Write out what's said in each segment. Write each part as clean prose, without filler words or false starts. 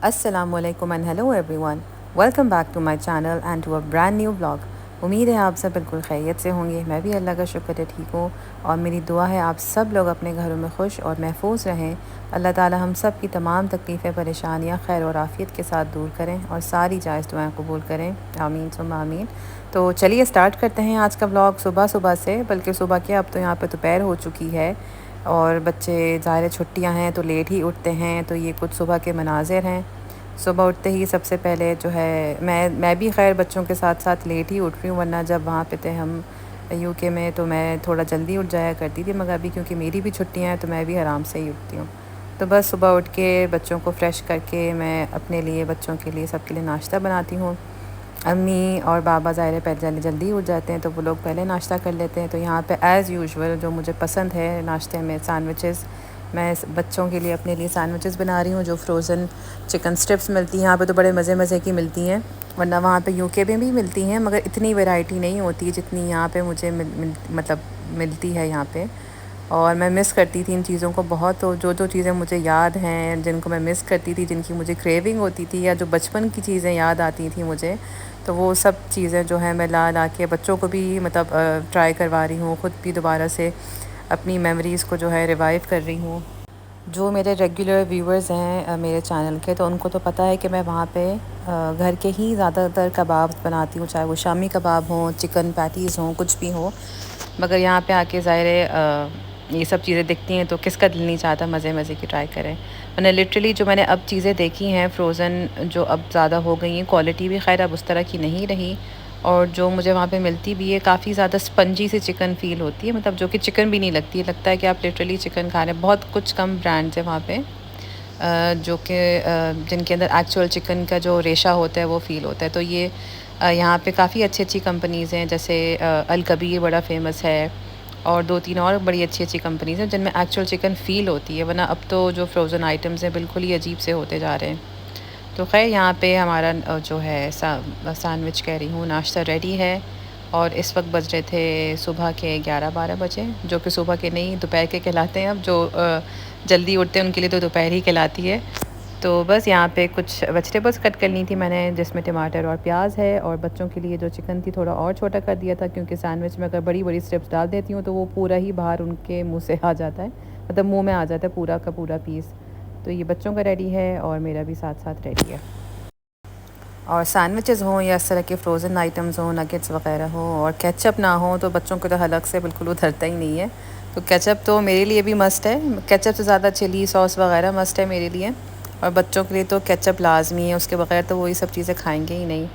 Assalamualaikum and hello everyone. Welcome back to my channel and to a brand new vlog. उम्मीद है आप सब बिल्कुल खैरियत से होंगे। मैं भी अल्लाह का शुक्र है ठीक हूँ और मेरी दुआ है आप सब लोग अपने घरों में खुश और महफूज रहें। अल्लाह ताला हम सब की तमाम तकलीफ़ें परेशानियाँ खैर और आफ़ियत के साथ दूर करें और सारी जायज़ दुआएं कबूल करें। आमीन सुम्मा आमीन। तो चलिए स्टार्ट करते हैं आज का व्लॉग सुबह सुबह से, बल्कि सुबह क्या अब तो यहाँ पे दोपहर हो चुकी है और बच्चे ज़ाहिर छुट्टियाँ हैं तो लेट ही उठते हैं। तो ये कुछ सुबह के मनाज़िर हैं। सुबह उठते ही सबसे पहले जो है मैं भी खैर बच्चों के साथ साथ लेट ही उठ रही हूँ, वरना जब वहाँ पे थे हम यूके में तो मैं थोड़ा जल्दी उठ जाया करती थी, मगर अभी क्योंकि मेरी भी छुट्टियाँ हैं तो मैं भी आराम से ही उठती हूँ। तो बस सुबह उठ के बच्चों को फ़्रेश करके मैं अपने लिए बच्चों के लिए सबके लिए नाश्ता बनाती हूँ। अम्मी और बाबा ज़ाहिर है पहले जल्दी उठ जाते हैं तो वो लोग पहले नाश्ता कर लेते हैं। तो यहाँ पे एज़ यूजुअल जो मुझे पसंद है नाश्ते में सैंडविचेस, मैं बच्चों के लिए अपने लिए सैंडविचेस बना रही हूँ। जो फ्रोज़न चिकन स्ट्रिप्स मिलती हैं यहाँ पे तो बड़े मज़े मज़े की मिलती हैं, वरना वहाँ पे यूके में भी मिलती हैं मगर इतनी वैरायटी नहीं होती है जितनी यहाँ पे मुझे मतलब मिलती है यहाँ पे। और मैं मिस करती थी इन चीज़ों को बहुत। तो जो जो चीज़ें मुझे याद हैं, जिनको मैं मिस करती थी, जिनकी मुझे क्रेविंग होती थी या जो बचपन की चीज़ें याद आती थी मुझे, तो वो सब चीज़ें जो है मैं ला ला के बच्चों को भी मतलब ट्राई करवा रही हूँ, ख़ुद भी दोबारा से अपनी मेमोरीज़ को जो है रिवाइव कर रही हूँ। जो मेरे रेगुलर व्यूअर्स हैं मेरे चैनल के, तो उनको तो पता है कि मैं वहाँ पे घर के ही ज़्यादातर कबाब बनाती हूँ, चाहे वो शामी कबाब हों, चिकन पैटीज़ हों, कुछ भी हो। मगर यहाँ पे आके ज़ाहिर है ये सब चीज़ें दिखती हैं तो किसका दिल नहीं चाहता मज़े मज़े की ट्राई करें। मैंने लिटरली जो मैंने अब चीज़ें देखी हैं फ्रोज़न जो अब ज़्यादा हो गई हैं, क्वालिटी भी खैर अब उस तरह की नहीं रही और जो मुझे वहाँ पे मिलती भी है काफ़ी ज़्यादा स्पंजी सी चिकन फ़ील होती है, मतलब जो कि चिकन भी नहीं लगती है, लगता है कि आप लिटरली चिकन खा रहे हैं। बहुत कुछ कम ब्रांड्स हैं वहाँ पे जो कि जिनके अंदर एक्चुअल चिकन का जो रेशा होता है वो फ़ील होता है। तो ये यहाँ पे काफ़ी अच्छी अच्छी कंपनीज़ हैं, जैसे अल कबीर बड़ा फ़ेमस है और 2-3 और बड़ी अच्छी-अच्छी कंपनीज़ हैं जिनमें एक्चुअल चिकन फ़ील होती है, वरना अब तो जो फ्रोज़न आइटम्स हैं बिल्कुल ही अजीब से होते जा रहे हैं। तो ख़ैर यहाँ पे हमारा जो है सैंडविच कह रही हूँ नाश्ता रेडी है और इस वक्त बज रहे थे सुबह के 11-12 बजे, जो कि सुबह के नहीं दोपहर के कहलाते हैं। अब जो जल्दी उठते हैं उनके लिए तो दोपहर ही कहलाती है। तो बस यहाँ पे कुछ वेजिटेबल्स कट करनी थी मैंने, जिसमें टमाटर और प्याज है, और बच्चों के लिए जो चिकन थी थोड़ा और छोटा कर दिया था क्योंकि सैंडविच में अगर बड़ी बड़ी स्ट्रिप्स डाल देती हूँ तो वो पूरा ही बाहर उनके मुंह से आ जाता है, मतलब मुंह में आ जाता है पूरा का पूरा पीस। तो ये बच्चों का रेडी है और मेरा भी साथ साथ रेडी है। और सैंडविचेस हों या इस तरह के फ्रोज़न आइटम्स हों, नगेट्स वगैरह हो और केचप ना हो तो बच्चों को तो हलक से बिल्कुल उतरता ही नहीं है। तो केचप तो मेरे लिए भी मस्ट है, केचप से ज़्यादा चिली सॉस वगैरह मस्ट है मेरे लिए, और बच्चों के लिए तो केचप लाजमी है, उसके बगैर तो वो ये सब चीज़ें खाएंगे ही नहीं।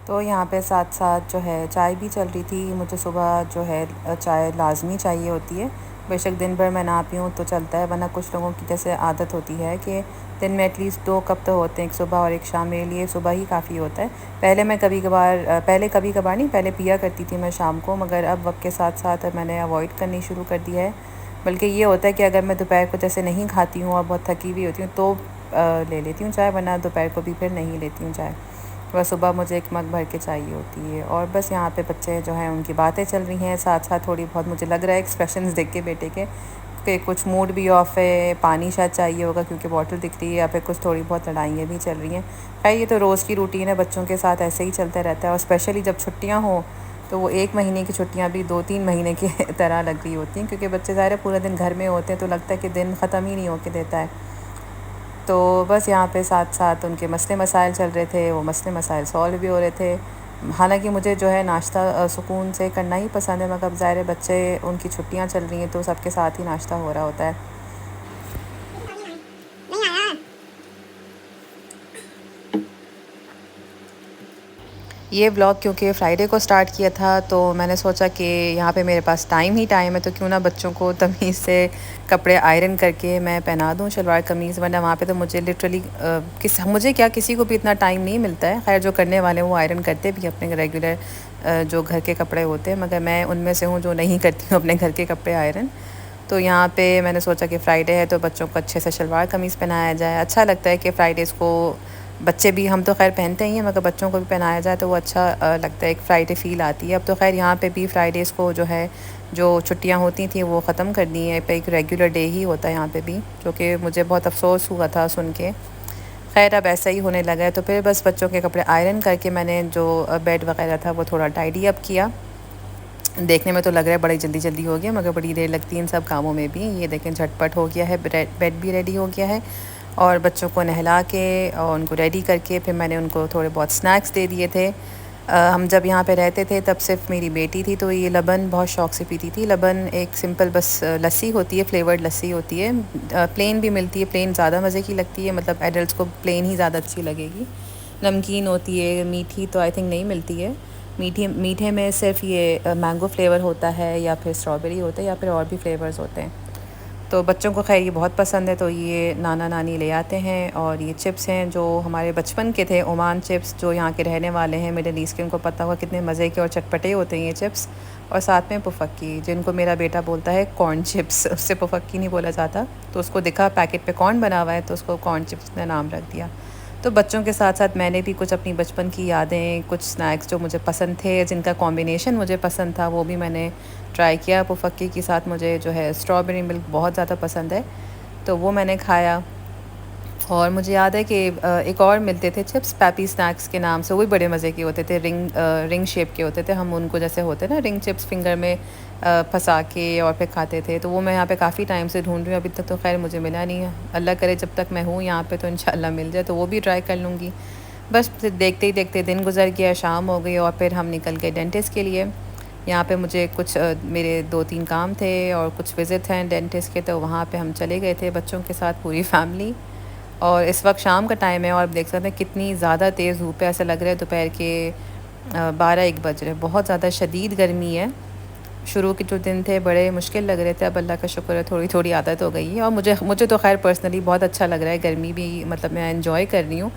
तो यहाँ पे साथ साथ जो है चाय भी चल रही थी। मुझे सुबह जो है चाय लाजमी चाहिए होती है, बेशक दिन भर मैं ना पीऊँ तो चलता है, वरना कुछ लोगों की जैसे आदत होती है कि दिन में एटलीस्ट 2 कप तो होते हैं, एक सुबह और एक शाम। मेरे लिए सुबह ही काफ़ी होता है। पहले मैं कभी कभार कभी कभार नहीं, पहले पिया करती थी मैं शाम को, मगर अब वक्त के साथ साथ मैंने अवॉइड करनी शुरू कर दिया है। बल्कि ये होता है कि अगर मैं दोपहर को जैसे नहीं खाती हूँ और बहुत थकी हुई होती हूँ तो ले लेती हूँ चाय, वरना दोपहर को भी फिर नहीं लेती हूँ चाय। बस सुबह मुझे एक मग भर के चाहिए होती है। और बस यहाँ पे बच्चे जो हैं उनकी बातें चल रही हैं, साथ साथ थोड़ी बहुत मुझे लग रहा है एक्सप्रेशंस देख के बेटे के कि कुछ मूड भी ऑफ है, पानी शायद चाहिए होगा क्योंकि बॉटल दिख रही है, या फिर कुछ थोड़ी बहुत लड़ाइयाँ भी चल रही हैं। खैर ये तो रोज़ की रूटीन है, बच्चों के साथ ऐसे ही चलता रहता है। और स्पेशली जब छुट्टियाँ हों तो वो 1 महीने की छुट्टियाँ भी 2-3 महीने की तरह लग रही होती हैं, क्योंकि बच्चे ज़ाहिर है पूरा दिन घर में होते हैं तो लगता है कि दिन ख़त्म ही नहीं होके देता है। तो बस यहाँ पे साथ साथ उनके मसले मसाइल चल रहे थे, वो मसले मसाइल सॉल्व भी हो रहे थे। हालांकि मुझे जो है नाश्ता सुकून से करना ही पसंद है, मगर अब ज़ाहिर है बच्चे उनकी छुट्टियाँ चल रही हैं तो सबके साथ ही नाश्ता हो रहा होता है। ये व्लॉग क्योंकि फ़्राइडे को स्टार्ट किया था तो मैंने सोचा कि यहाँ पे मेरे पास टाइम ही टाइम है, तो क्यों ना बच्चों को तमीज़ से कपड़े आयरन करके मैं पहना दूँ शलवार कमीज़, वरना वहाँ पे तो मुझे लिटरली मुझे क्या किसी को भी इतना टाइम नहीं मिलता है। खैर जो करने वाले हैं वो आयरन करते भी अपने रेगुलर जो घर के कपड़े होते हैं, मगर मैं उनमें से हूँ जो नहीं करती हूँ अपने घर के कपड़े आयरन। तो यहाँ पे मैंने सोचा कि फ़्राइडे है तो बच्चों को अच्छे से शलवार कमीज़ पहनाया जाए। अच्छा लगता है कि फ़्राइडेज़ को बच्चे भी, हम तो खैर पहनते ही हैं, मगर बच्चों को भी पहनाया जाए तो वो अच्छा लगता है, एक फ़्राइडे फ़ील आती है। अब तो खैर यहाँ पे भी फ़्राइडेज़ को जो है जो छुट्टियाँ होती थी वो ख़त्म कर दी हैं, पे एक रेगुलर डे ही होता है यहाँ पे भी, जो कि मुझे बहुत अफसोस हुआ था सुन के। ख़ैर अब ऐसा ही होने लगा है, तो फिर बस बच्चों के कपड़े आयरन करके मैंने जो बेड वगैरह था वो थोड़ा टाइडी अप किया। देखने में तो लग रहा है बड़ी जल्दी जल्दी हो गया, मगर बड़ी देर लगती है इन सब कामों में भी। ये देखें झटपट हो गया है, बेड भी रेडी हो गया है। और बच्चों को नहला के और उनको रेडी करके फिर मैंने उनको थोड़े बहुत स्नैक्स दे दिए थे। हम जब यहाँ पे रहते थे तब सिर्फ मेरी बेटी थी, तो ये लबन बहुत शौक़ से पीती थी। लबन एक सिंपल बस लस्सी होती है, फ्लेवर्ड लस्सी होती है। प्लेन भी मिलती है, प्लेन ज़्यादा मज़े की लगती है, मतलब एडल्ट्स को प्लेन ही ज़्यादा अच्छी लगेगी। नमकीन होती है, मीठी तो आई थिंक नहीं मिलती है। मीठे में सिर्फ ये मैंगो फ्लेवर होता है या फिर स्ट्रॉबेरी होता है या फिर और भी फ्लेवर्स होते हैं। तो बच्चों को खैर ये बहुत पसंद है, तो ये नाना नानी ले आते हैं। और ये चिप्स हैं जो हमारे बचपन के थे, ओमान चिप्स, जो यहाँ के रहने वाले हैं मिडिल ईस्ट के, उनको पता होगा कितने मज़े के और चटपटे होते हैं ये चिप्स। और साथ में पुफक्की, जिनको मेरा बेटा बोलता है कॉर्न चिप्स, उससे पुफक्की नहीं बोला जाता। तो उसको दिखा पैकेट पे कॉर्न बना हुआ है तो उसको कॉर्न चिप्स ने नाम रख दिया। तो बच्चों के साथ साथ मैंने भी कुछ अपनी बचपन की यादें, कुछ स्नैक्स जो मुझे पसंद थे, जिनका कॉम्बिनेशन मुझे पसंद था, वो भी मैंने ट्राई किया। पुफक्की के साथ मुझे जो है स्ट्रॉबेरी मिल्क बहुत ज़्यादा पसंद है, तो वो मैंने खाया। और मुझे याद है कि एक और मिलते थे चिप्स, पैपी स्नैक्स के नाम से, वो भी बड़े मज़े के होते थे। रिंग शेप के होते थे, हम उनको जैसे होते ना रिंग चिप्स फिंगर में फंसा के और फिर खाते थे। तो वो मैं यहाँ पे काफ़ी टाइम से ढूंढ रही हूँ, अभी तक तो खैर मुझे मिला नहीं है। अल्लाह करे जब तक मैं हूँ यहाँ पे तो इंशाल्लाह मिल जाए, तो वो भी ट्राई कर लूँगी। बस फिर देखते ही देखते दिन गुजर गया, शाम हो गई और फिर हम निकल गए डेंटिस्ट के लिए। यहाँ पे मुझे कुछ मेरे 2-3 काम थे और कुछ विज़िट हैं डेंटिस्ट के, तो वहाँ पे हम चले गए थे बच्चों के साथ पूरी फैमिली। और इस वक्त शाम का टाइम है और आप देख सकते हैं कितनी ज़्यादा तेज़ धूप है, ऐसा लग रहा है दोपहर के 12-1 बज रहे। बहुत ज़्यादा शदीद गर्मी है। शुरू के जो दिन थे बड़े मुश्किल लग रहे थे, अब अल्लाह का शुक्र है थोड़ी थोड़ी आदत हो गई है। और मुझे तो खैर पर्सनली बहुत अच्छा लग रहा है, गर्मी भी मतलब मैं एंजॉय कर रही हूँ,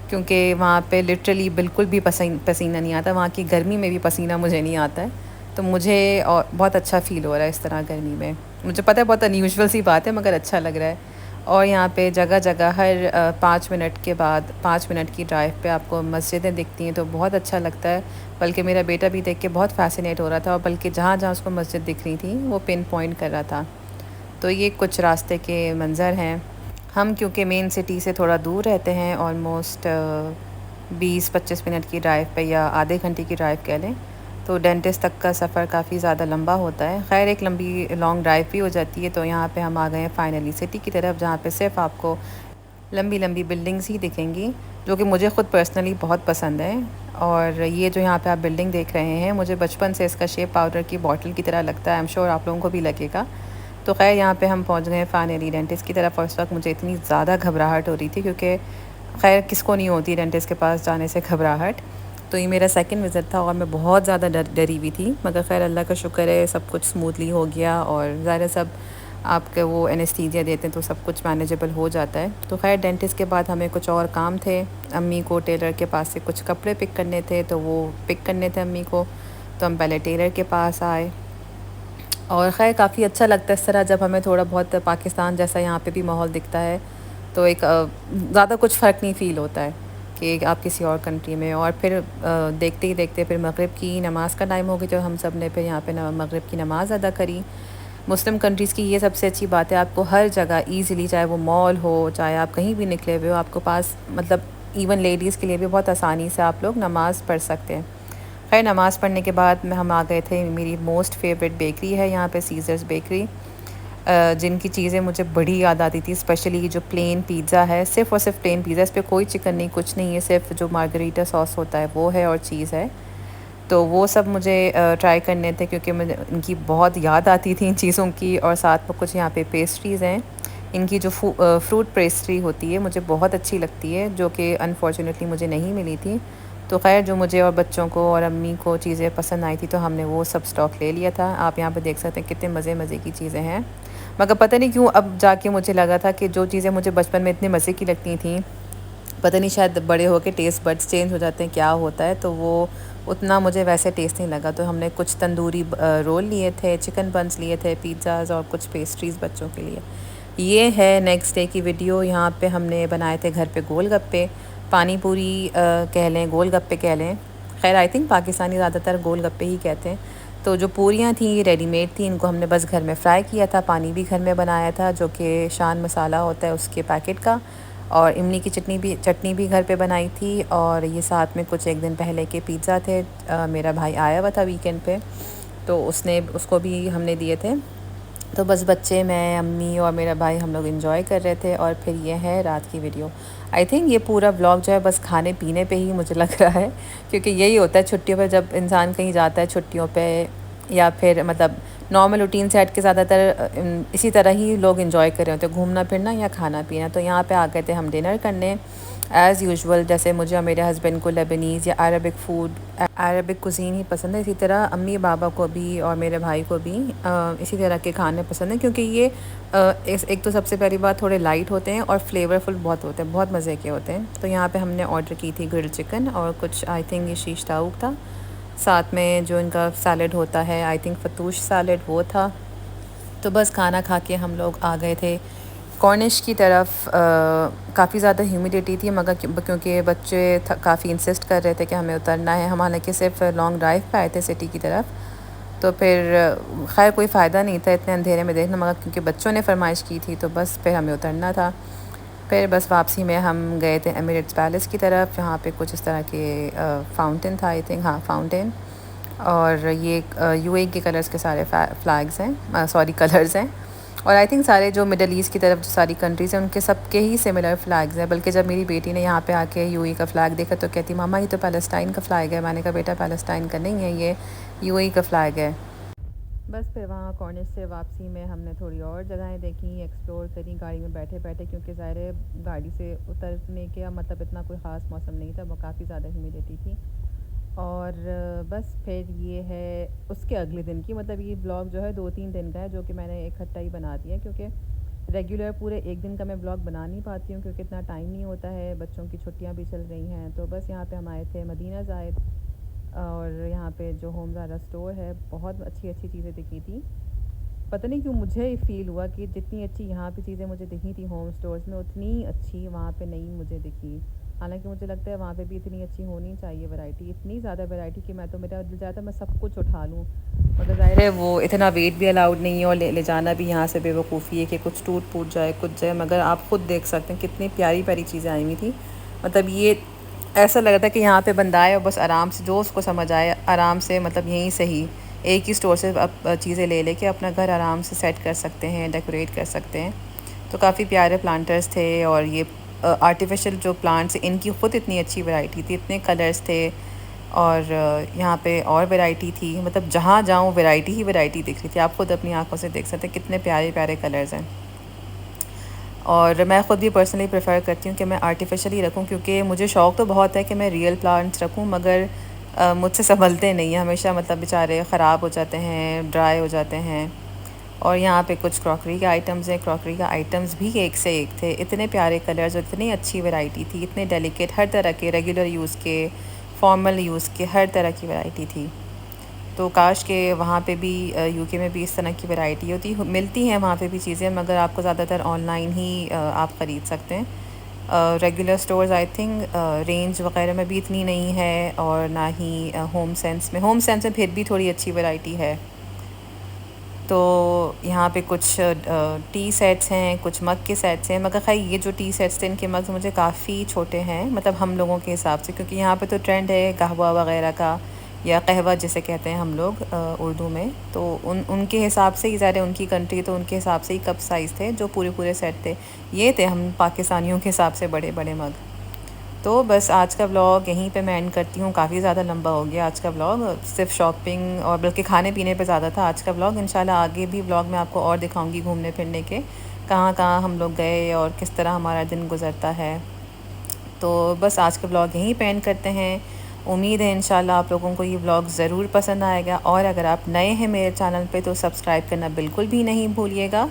क्योंकि वहाँ पे लिटरली बिल्कुल भी पसीना नहीं आता। वहाँ की गर्मी में भी पसीना मुझे नहीं आता है, तो मुझे और बहुत अच्छा फ़ील हो रहा है इस तरह गर्मी में। मुझे पता है बहुत अनयूजुअल सी बात है, मगर अच्छा लग रहा है। और यहाँ पे जगह जगह हर 5 मिनट के बाद 5 मिनट की ड्राइव पे आपको मस्जिदें दिखती हैं, तो बहुत अच्छा लगता है। बल्कि मेरा बेटा भी देख के बहुत फ़ैसिनेट हो रहा था, और बल्कि जहाँ जहाँ उसको मस्जिद दिख रही थी वो पिन पॉइंट कर रहा था। तो ये कुछ रास्ते के मंज़र हैं। हम क्योंकि मेन सिटी से थोड़ा दूर रहते हैं, ऑलमोस्ट 20-25 मिनट की ड्राइव पे या आधे घंटे की ड्राइव कह लें, तो डेंटिस्ट तक का सफ़र काफ़ी ज़्यादा लंबा होता है। खैर एक लॉन्ग ड्राइव भी हो जाती है। तो यहाँ पे हम आ गए हैं फाइनली सिटी की तरफ, जहाँ पे सिर्फ आपको लंबी लंबी बिल्डिंग्स ही दिखेंगी, जो कि मुझे ख़ुद पर्सनली बहुत पसंद है। और ये जो यहाँ पे आप बिल्डिंग देख रहे हैं, मुझे बचपन से इसका शेप पाउडर की बॉटल की तरह लगता है। आई एम श्योर आप लोगों को भी लगेगा। तो खैर यहाँ पे हम पहुँच गए हैं फाइनली डेंटिस्ट की तरफ। और उस वक्त मुझे इतनी ज़्यादा घबराहट हो रही थी, क्योंकि खैर किसको नहीं होती डेंटिस्ट के पास जाने से घबराहट। तो ये मेरा सेकंड विज़िट था और मैं बहुत ज़्यादा डरी हुई थी, मगर खैर अल्लाह का शुक्र है सब कुछ स्मूथली हो गया। और ज़ाहिर सब आपके वो एनेस्थीसिया देते हैं तो सब कुछ मैनेजेबल हो जाता है। तो खैर डेंटिस्ट के बाद हमें कुछ और काम थे। अम्मी को टेलर के पास से कुछ कपड़े पिक करने थे, तो वो पिक करने थे अम्मी को। तो हम पहले टेलर के पास आए, और ख़ैर काफ़ी अच्छा लगता है इस तरह जब हमें थोड़ा बहुत पाकिस्तान जैसा यहाँ पे भी माहौल दिखता है, तो एक ज़्यादा कुछ फ़र्क नहीं फ़ील होता है कि आप किसी और कंट्री में। और फिर देखते ही देखते फिर मगरिब की नमाज़ का टाइम हो गया, तो हम सब ने फिर यहाँ पे मगरिब की नमाज़ अदा करी। मुस्लिम कंट्रीज़ की ये सबसे अच्छी बात है, आपको हर जगह ईज़िली, चाहे वो मॉल हो, चाहे आप कहीं भी निकले हुए हो, आपको पास मतलब इवन लेडीज़ के लिए भी बहुत आसानी से आप लोग नमाज़ पढ़ सकते हैं। खैर नमाज़ पढ़ने के बाद हम आ गए थे, मेरी मोस्ट फेवरेट बेकरी है यहाँ पे, सीज़र्स बेकरी, जिनकी चीज़ें मुझे बड़ी याद आती थी। स्पेशली जो प्लेन पिज़्ज़ा है, सिर्फ़ और सिर्फ प्लेन पिज़्ज़ा, इस पर कोई चिकन नहीं, कुछ नहीं है, सिर्फ जो मार्गरीटा सॉस होता है वो है और चीज़ है। तो वो सब मुझे ट्राई करने थे, क्योंकि मुझे इनकी बहुत याद आती थी इन चीज़ों की। और साथ में कुछ यहाँ पे पेस्ट्रीज़ हैं, इनकी जो फ्रूट पेस्ट्री होती है मुझे बहुत अच्छी लगती है, जो कि अनफॉर्चुनेटली मुझे नहीं मिली थी। तो खैर जो मुझे और बच्चों को और अम्मी को चीज़ें पसंद आई थी, तो हमने वो सब स्टॉक ले लिया था। आप यहाँ पे देख सकते हैं कितने मज़े मज़े की चीज़ें हैं। मगर पता नहीं क्यों अब जाके मुझे लगा था कि जो चीज़ें मुझे बचपन में इतने मज़े की लगती थी, पता नहीं शायद बड़े होकर टेस्ट बड्स चेंज हो जाते हैं, क्या होता है, तो वो उतना मुझे वैसे टेस्ट नहीं लगा। तो हमने कुछ तंदूरी रोल लिए थे, चिकन बन्स लिए थे, पिज़्ज़ाज़ और कुछ पेस्ट्रीज़ बच्चों के लिए। ये है नेक्स्ट डे की वीडियो। यहाँ पे हमने बनाए थे घर पे गोलगप्पे, पानी पूरी कह लें, गोलगप्पे कह लें। खैर आई थिंक पाकिस्तानी ज़्यादातर गोलगप्पे ही कहते हैं। तो जो पूरियाँ थी ये रेडीमेड थी, इनको हमने बस घर में फ्राई किया था। पानी भी घर में बनाया था, जो कि शान मसाला होता है उसके पैकेट का। और इमली की चटनी भी घर पे बनाई थी। और ये साथ में कुछ एक दिन पहले के पिज़्ज़ा थे। मेरा भाई आया हुआ था वीकेंड पे, तो उसको भी हमने दिए थे। तो बस बच्चे, मैं, अम्मी और मेरा भाई हम लोग एंजॉय कर रहे थे। और फिर ये है रात की वीडियो। आई थिंक ये पूरा व्लॉग जो है बस खाने पीने पे ही मुझे लग रहा है, क्योंकि यही होता है छुट्टियों पे, जब इंसान कहीं जाता है छुट्टियों पे, या फिर मतलब नॉर्मल रूटीन से हट के ज़्यादातर इसी तरह ही लोग एंजॉय कर रहे होते हैं, घूमना फिरना या खाना पीना। तो यहाँ पे आ गए थे हम डिनर करने एज़ यूजुअल। जैसे मुझे और मेरे हस्बैंड को लेबनीज़ या अरबिक कुज़ीन ही पसंद है, इसी तरह अम्मी बाबा को भी और मेरे भाई को भी इसी तरह के खाने पसंद हैं, क्योंकि ये एक तो सबसे पहली बात थोड़े लाइट होते हैं और फ्लेवरफुल बहुत होते हैं, बहुत मज़े के होते हैं। तो यहाँ पे हमने ऑर्डर की थी ग्रिल्ड चिकन और कुछ आई थिंक ये शीश ताऊक था, साथ में जो इनका सैलड होता है आई थिंक फतूश सैलड वो था। तो बस खाना खा के हम लोग आ गए थे कॉर्निश की तरफ। काफ़ी ज़्यादा ह्यूमिडिटी थी, मगर क्योंकि बच्चे काफ़ी इंसिस्ट कर रहे थे कि हमें उतरना है, हम हालांकि सिर्फ लॉन्ग ड्राइव पे आए थे सिटी की तरफ। तो फिर खैर कोई फ़ायदा नहीं था इतने अंधेरे में देखना, मगर क्योंकि बच्चों ने फरमाइश की थी तो बस फिर हमें उतरना था। फिर बस वापसी में हम गए थे एमिरेट्स पैलेस की तरफ, जहाँ पे कुछ इस तरह के फाउंटेन था आई थिंक, हाँ फाउंटेन। और ये यूएई के कलर्स के सारे फ्लैग्स हैं, सॉरी कलर्स हैं। और आई थिंक सारे जो मिडल ईस्ट की तरफ जो सारी कंट्रीज़ हैं उनके सबके ही सिमिलर फ्लैग्स हैं। बल्कि जब मेरी बेटी ने यहाँ पे आके यूएई का फ़्लैग देखा तो कहती मामा ये तो पैलेस्टाइन का फ़्लैग है। मैंने कहा बेटा पैलेस्टाइन का नहीं है, ये यूएई का फ़्लैग है। बस फिर वहाँ कॉर्निश से वापसी में हमने थोड़ी और जगहें देखी, एक्सप्लोर करी गाड़ी में बैठे बैठे, क्योंकि ज़ाहिर है गाड़ी से उतरने के मतलब इतना कोई ख़ास मौसम नहीं था, वो काफ़ी ज़्यादा ह्यूमिडिटी थी। और बस फिर ये है उसके अगले दिन की, मतलब ये ब्लॉग जो है 2-3 दिन का है, जो कि मैंने इकट्ठा ही बना दिया, क्योंकि रेगुलर पूरे एक दिन का मैं ब्लॉग बना नहीं पाती हूँ, क्योंकि इतना टाइम नहीं होता है, बच्चों की छुट्टियाँ भी चल रही हैं। तो बस यहाँ पे हम आए थे मदीना ज़ायद, और यहाँ पे जो होम ज़ारा स्टोर है बहुत अच्छी अच्छी चीज़ें दिखी थी। पता नहीं क्यों मुझे फ़ील हुआ कि जितनी अच्छी यहाँ पे चीज़ें मुझे दिखी थी होम स्टोर्स में, उतनी अच्छी वहाँ पे नहीं मुझे दिखी। हालांकि मुझे लगता है वहाँ पे भी इतनी अच्छी होनी चाहिए वैरायटी, इतनी ज़्यादा वैरायटी कि मेरा दिल चाहता है मैं सब कुछ उठा लूँ, मगर ज़ाहिर है वो इतना वेट भी अलाउड नहीं है, और ले जाना भी यहाँ से बेवकूफ़ी है कि कुछ टूट फूट जाए कुछ जाए। मगर आप ख़ुद देख सकते हैं कितनी प्यारी प्यारी चीज़ें आई हुई थी। मतलब ये ऐसा लग रहा था कि यहाँ पे बंदा आए और बस आराम से जो उसको समझ आए आराम से, मतलब यहीं से ही एक ही स्टोर से चीज़ें ले लेके अपना घर आराम से सेट कर सकते हैं, डेकोरेट कर सकते हैं। तो काफ़ी प्यारे प्लांटर्स थे, और ये आर्टिफिशियल जो प्लांट्स इनकी ख़ुद इतनी अच्छी वैरायटी थी, इतने कलर्स थे। और यहाँ पे और वैरायटी थी, मतलब जहाँ जाऊँ वैरायटी ही वैरायटी दिख रही थी। आप ख़ुद अपनी आंखों से देख सकते हैं कितने प्यारे प्यारे कलर्स हैं। और मैं ख़ुद भी पर्सनली प्रेफर करती हूँ कि मैं आर्टिफिशियल ही रखूँ, क्योंकि मुझे शौक़ तो बहुत है कि मैं रियल प्लांट्स रखूँ, मगर मुझसे संभलते नहीं हैं हमेशा, मतलब बेचारे ख़राब हो जाते हैं, ड्राई हो जाते हैं। और यहाँ पे कुछ क्रॉकरी के आइटम्स हैं, क्रॉकरी का आइटम्स भी एक से एक थे, इतने प्यारे कलर्स और इतनी अच्छी वैरायटी थी, इतने डेलिकेट, हर तरह के रेगुलर यूज़ के, फॉर्मल यूज़ के, हर तरह की वैरायटी थी। तो काश के वहाँ पे भी यूके में भी इस तरह की वैरायटी मिलती हैं वहाँ पे भी चीज़ें, मगर आपको ज़्यादातर ऑनलाइन ही आप ख़रीद सकते हैं। Regular stores I think range वगैरह में भी इतनी नहीं है, और ना ही होम सेंस में फिर भी थोड़ी अच्छी वैरायटी है। तो यहाँ पे कुछ टी सेट्स हैं, कुछ मग के सेट्स हैं, मगर खैर ये जो टी सेट्स थे इनके मग मुझे काफ़ी छोटे हैं, मतलब हम लोगों के हिसाब से, क्योंकि यहाँ पे तो ट्रेंड है कहवा वगैरह का, या कहवा जिसे कहते हैं हम लोग उर्दू में। तो उनके हिसाब से ही, ज़्यादा उनकी कंट्री तो उनके हिसाब से ही कप साइज़ थे जो पूरे पूरे सेट थे। ये थे हम पाकिस्तानियों के हिसाब से बड़े बड़े मग। तो बस आज का व्लॉग यहीं पे मैं एंड करती हूँ, काफ़ी ज़्यादा लंबा हो गया आज का व्लॉग, सिर्फ शॉपिंग और बल्कि खाने पीने पे ज़्यादा था आज का व्लॉग। इंशाल्लाह आगे भी व्लॉग मैं आपको और दिखाऊंगी घूमने फिरने के, कहाँ कहाँ हम लोग गए और किस तरह हमारा दिन गुजरता है। तो बस आज का व्लॉग यहीं पे एंड करते हैं। उम्मीद है इंशाल्लाह आप लोगों को ये व्लॉग ज़रूर पसंद आएगा, और अगर आप नए हैं मेरे चैनल पे तो सब्सक्राइब करना बिल्कुल भी नहीं भूलिएगा।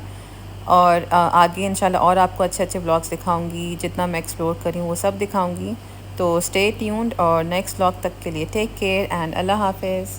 और आगे इंशाल्लाह और आपको अच्छे अच्छे व्लॉग्स दिखाऊंगी, जितना मैं एक्सप्लोर करी वो सब दिखाऊंगी। तो स्टे ट्यून्ड, और नेक्स्ट व्लॉग तक के लिए टेक केयर एंड अल्लाह हाफिज़।